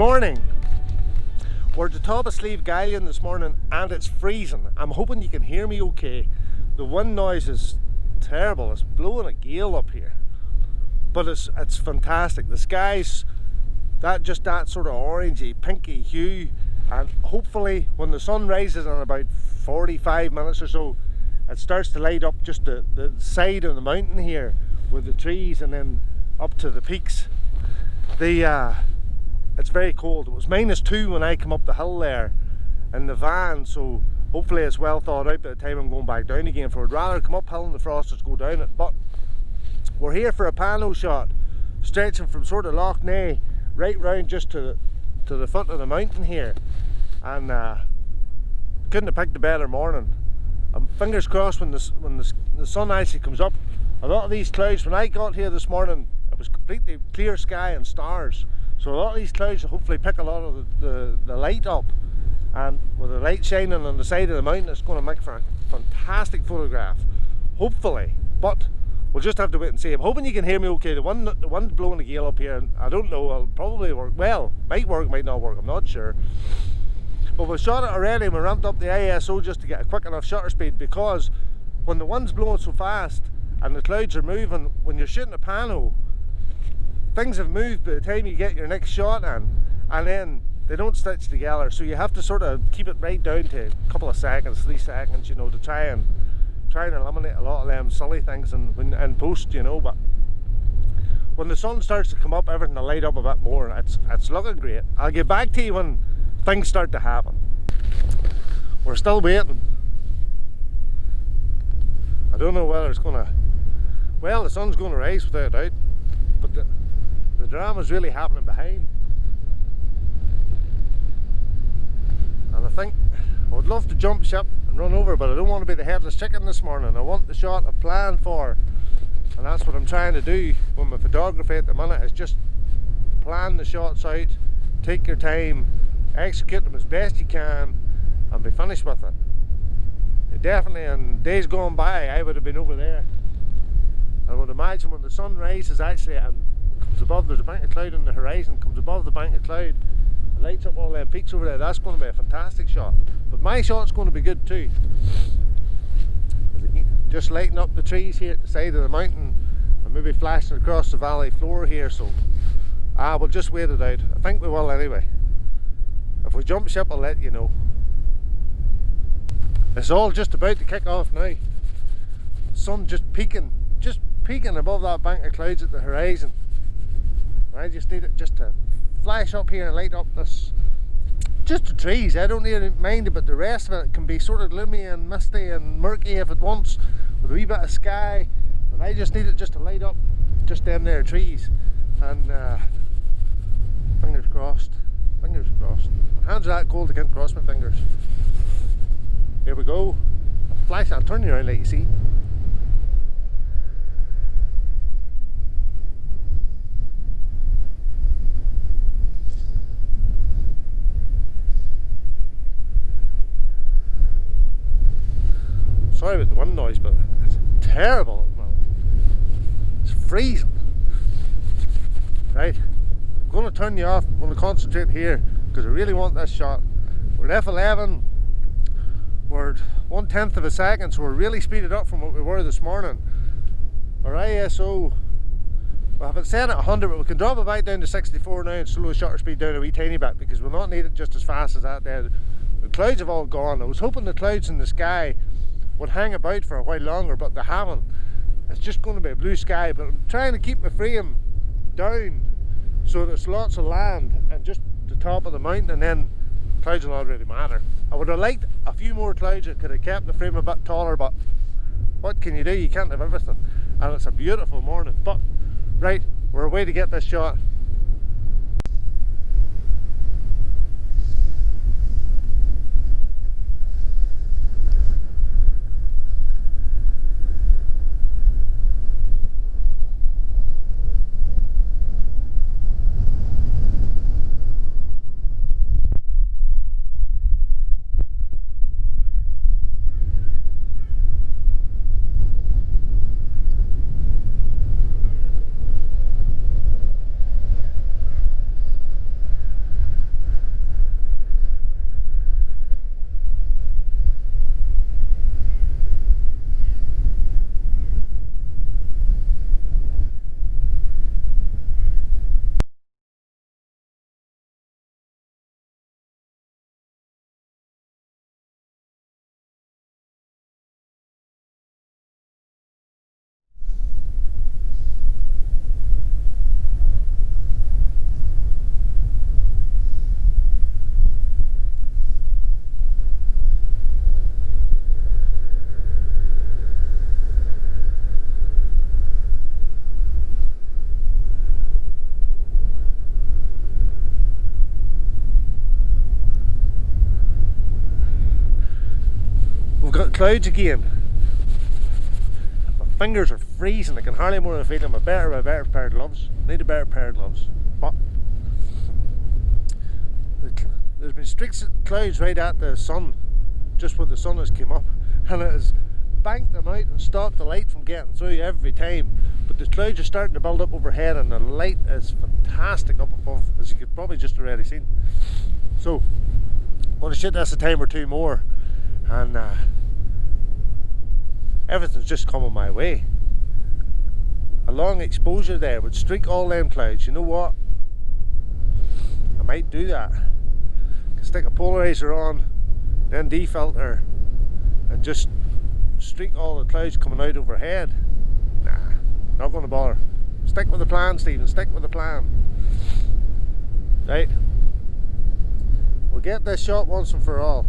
morning. We're at the top of Slieve Gallion this morning and it's freezing. I'm hoping you can hear me okay. The wind noise is terrible. It's blowing a gale up here. But it's fantastic. The sky's that sort of orangey, pinky hue, and hopefully when the sun rises in about 45 minutes or so, it starts to light up just the side of the mountain here with the trees and then up to the peaks. It's very cold. It was -2 when I came up the hill there in the van, so hopefully it's well thought out by the time I'm going back down again, for I'd rather come uphill in the frost than go down it. But we're here for a pano shot stretching from sort of Loch Ness right round just to the foot of the mountain here, and couldn't have picked a better morning. Fingers crossed when the sun actually comes up. A lot of these clouds, when I got here this morning, it was completely clear sky and stars, so a lot of these clouds will hopefully pick a lot of the light up, and with the light shining on the side of the mountain, it's going to make for a fantastic photograph, hopefully. But we'll just have to wait and see. I'm hoping you can hear me okay. The wind's blowing a gale up here, and I don't know, it'll probably work. Well, might work, might not work, I'm not sure. But we've shot it already and we ramped up the ISO just to get a quick enough shutter speed, because when the wind's blowing so fast and the clouds are moving, when you're shooting a pano, things have moved by the time you get your next shot in, and then they don't stitch together, so you have to sort of keep it right down to a couple of seconds, 3 seconds, you know, to try and eliminate a lot of them silly things in post, you know. But when the sun starts to come up, everything will light up a bit more. It's looking great. I'll get back to you when things start to happen. We're still waiting. I don't know whether it's gonna, well, the sun's going to rise without a doubt, but the drama's really happening behind. And I think I would love to jump ship and run over, but I don't want to be the headless chicken this morning. I want the shot I've planned for, and that's what I'm trying to do with my photography at the minute, is just plan the shots out, take your time, execute them as best you can, and be finished with it. Definitely in days gone by I would have been over there. I would imagine when the sun rises actually and comes above, there's a bank of cloud on the horizon, comes above the bank of cloud, lights up all them peaks over there, that's going to be a fantastic shot. But my shot's going to be good too. Just lighting up the trees here at the side of the mountain and maybe flashing across the valley floor here, so we'll just wait it out. I think we will anyway. If we jump ship, I'll let you know. It's all just about to kick off now. Sun just peeking above that bank of clouds at the horizon. I just need it just to flash up here and light up this, just the trees. I don't need to mind it, but the rest of it can be sort of gloomy and misty and murky if it wants, with a wee bit of sky. But I just need it just to light up just them there trees. And fingers crossed, fingers crossed. My hands are that cold I can't cross my fingers. Here we go. Flash, I'll turn you around like you see. Sorry about the wind noise, but it's terrible at the moment. It's freezing. Right, I'm going to turn you off. I'm going to concentrate here because I really want this shot. We're at F11. We're 1/10 of a second, so we're really speeded up from what we were this morning. Our ISO, we have it set at 100, but we can drop it back down to 64 now and slow the shutter speed down a wee tiny bit, because we'll not need it just as fast as that there. The clouds have all gone. I was hoping the clouds in the sky would hang about for a while longer, but they haven't. It's just going to be a blue sky, but I'm trying to keep my frame down so there's lots of land and just the top of the mountain, and then clouds will not really matter. I would have liked a few more clouds that could have kept the frame a bit taller, but what can you do? You can't have everything. And it's a beautiful morning. But right, we're away to get this shot. clouds again. My fingers are freezing, I can hardly more than feel them. A better pair of gloves. I need a better pair of gloves. But there's been streaks of clouds right at the sun, just where the sun has come up, and it has banked them out and stopped the light from getting through every time. But the clouds are starting to build up overhead, and the light is fantastic up above, as you could probably just already seen. So I'm going to shoot this a time or two more, and everything's just coming my way. A long exposure there would streak all them clouds. You know what? I might do that. Stick a polarizer on, then defilter, and just streak all the clouds coming out overhead. Nah, not going to bother. Stick with the plan, Stephen, stick with the plan. Right, we'll get this shot once and for all.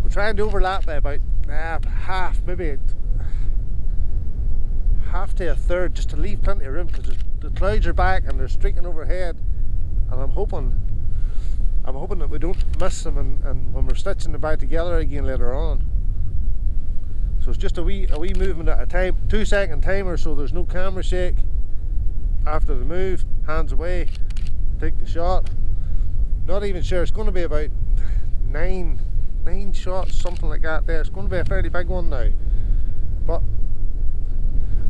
We'll try and overlap by about half, maybe half to a third, just to leave plenty of room, because the clouds are back and they're streaking overhead, and I'm hoping that we don't miss them, and when we're stitching them back together again later on. So it's just a wee movement at a time, 2-second timer, so there's no camera shake. After the move, hands away, take the shot. Not even sure, it's going to be about nine shots, something like that there. It's going to be a fairly big one now, but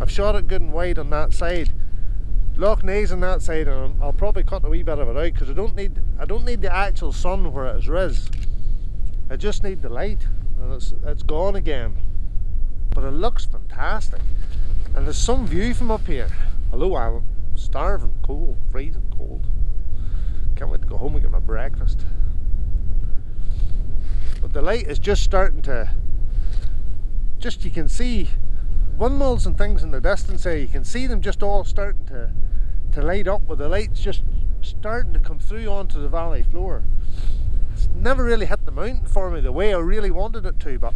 I've shot it good and wide on that side. Loch Ness on that side, and I'll probably cut a wee bit of it out, because I don't need the actual sun where it is riz. I just need the light, and it's gone again. But it looks fantastic, and there's some view from up here. Although I'm starving, cold, freezing cold. Can't wait to go home and get my breakfast. But the light is just starting to, you can see windmills and things in the distance there. You can see them just all starting to light up, with the lights just starting to come through onto the valley floor. It's never really hit the mountain for me the way I really wanted it to, but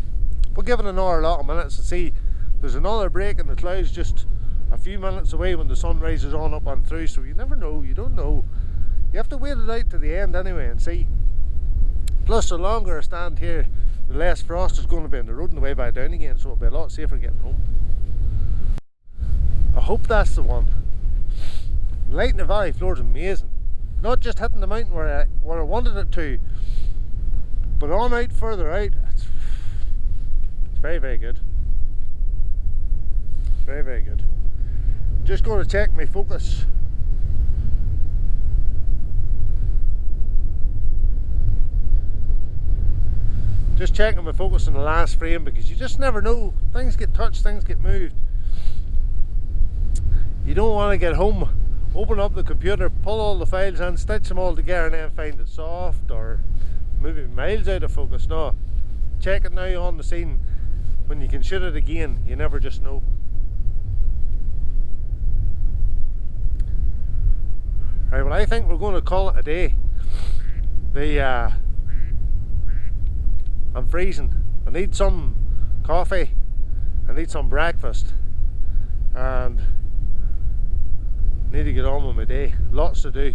we'll give it another lot of minutes and see. There's another break in the clouds just a few minutes away when the sun rises on up and through, so you never know, you don't know. You have to wait it out to the end anyway and see. Plus, the longer I stand here, the less frost is going to be on the road on the way back down again, so it'll be a lot safer getting home. I hope that's the one. The light in the valley floor is amazing. Not just hitting the mountain where I wanted it to, but on out further out, it's very, very good. Very, very good. Just going to check my focus. Just checking my focus in the last frame, because you just never know. Things get touched, things get moved. You don't want to get home, open up the computer, pull all the files and stitch them all together and then find it soft or maybe miles out of focus. No, check it now on the scene. When you can shoot it again, you never just know. Right, well, I think we're going to call it a day. I'm freezing. I need some coffee, I need some breakfast, and need to get on with my day. Lots to do.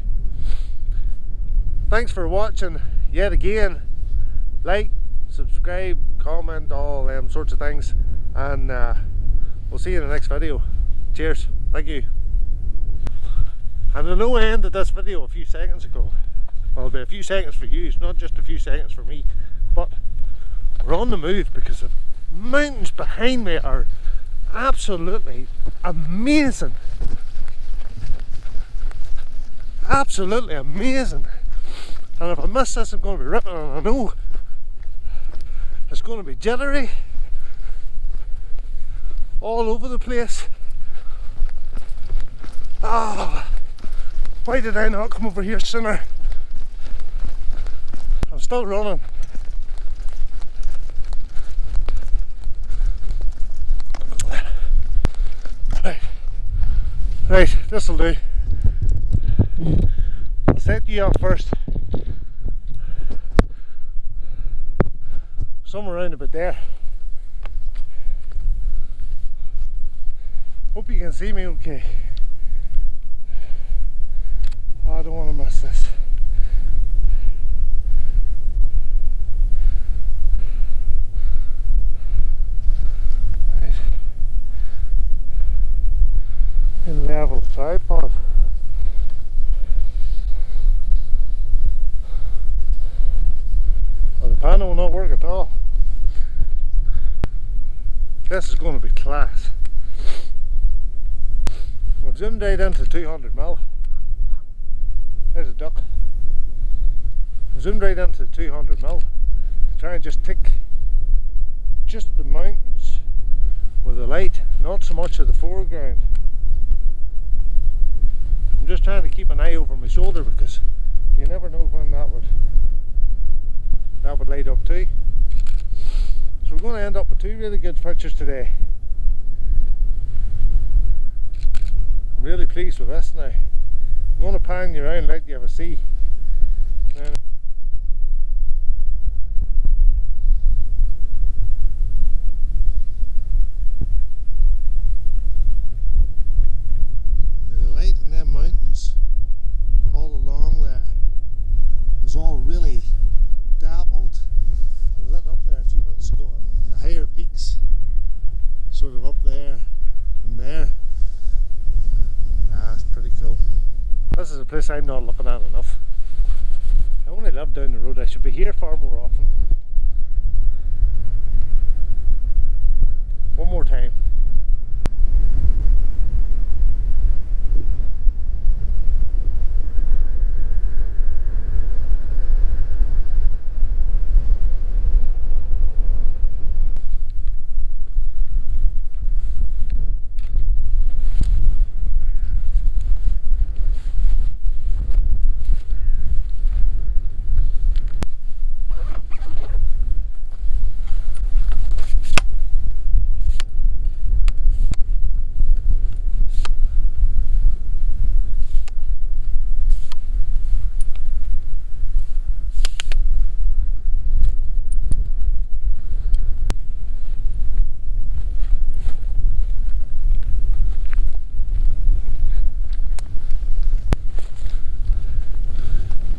Thanks for watching yet again. Like, subscribe, comment, all them sorts of things, and we'll see you in the next video. Cheers. Thank you. And I know I ended this video a few seconds ago. Well, it'll be a few seconds for you, it's not just a few seconds for me. But we're on the move, because the mountains behind me are absolutely amazing. Absolutely amazing. And if I miss this, I'm going to be ripping, and I know it's going to be jittery all over the place. Ah, why did I not come over here sooner? I'm still running. Right, this'll do. I'll set you up first. Somewhere around about there. Hope you can see me okay. Oh, I don't want to miss this. level the tripod. Well, the panel will not work at all. This is going to be class. We've zoomed right into 200mm. There's a duck. We've zoomed right into 200mm. Try and just tick just the mountains with the light, not so much of the foreground. I'm just trying to keep an eye over my shoulder because you never know when that would light up too. So we're going to end up with two really good pictures today. I'm really pleased with this now. I'm going to pan you around and let you have a see. The light in them mountains all along there was all really dappled and lit up there a few minutes ago, and the higher peaks sort of up there and there. It's pretty cool. This is a place I'm not looking at enough. I only live down the road. I should be here far more often. One more time.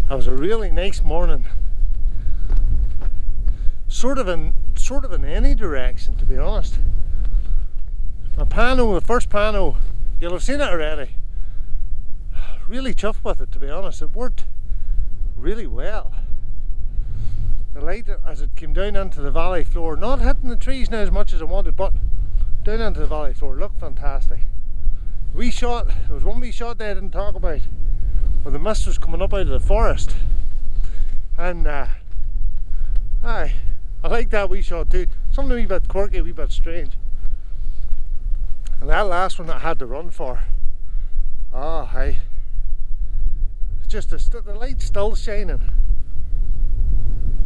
That was a really nice morning. Sort of in any direction, to be honest. My pano, the first pano, you'll have seen it already. Really chuffed with it, to be honest. It worked really well. The light as it came down into the valley floor, not hitting the trees now as much as I wanted, but down into the valley floor, looked fantastic. Wee shot, there was one wee shot there I didn't talk about, where the mist was coming up out of the forest, and I like that wee shot too. Something a wee bit quirky, a wee bit strange. And that last one that I had to run for, just the light's still shining,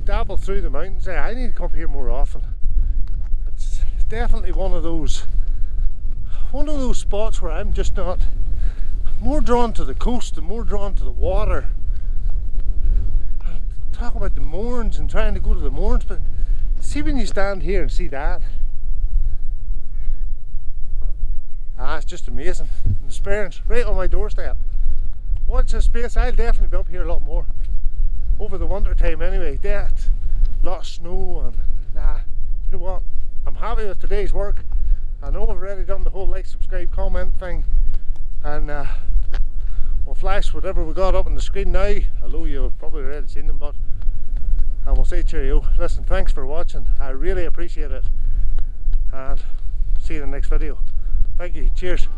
dabble through the mountains there. I need to come up here more often. It's definitely one of those spots where I'm just not more drawn to the coast and more drawn to the water. Talk about the Mournes and trying to go to the Mournes, but see when you stand here and see that, it's just amazing. And the Sperrins right on my doorstep. Watch this space. I'll definitely be up here a lot more over the winter time anyway. A lot of snow, and you know what, I'm happy with today's work. I know I've already done the whole like, subscribe, comment thing, and we'll flash whatever we got up on the screen now, although you've probably already seen them, but and we'll say cheerio. Listen, thanks for watching, I really appreciate it, and see you in the next video. Thank you, cheers.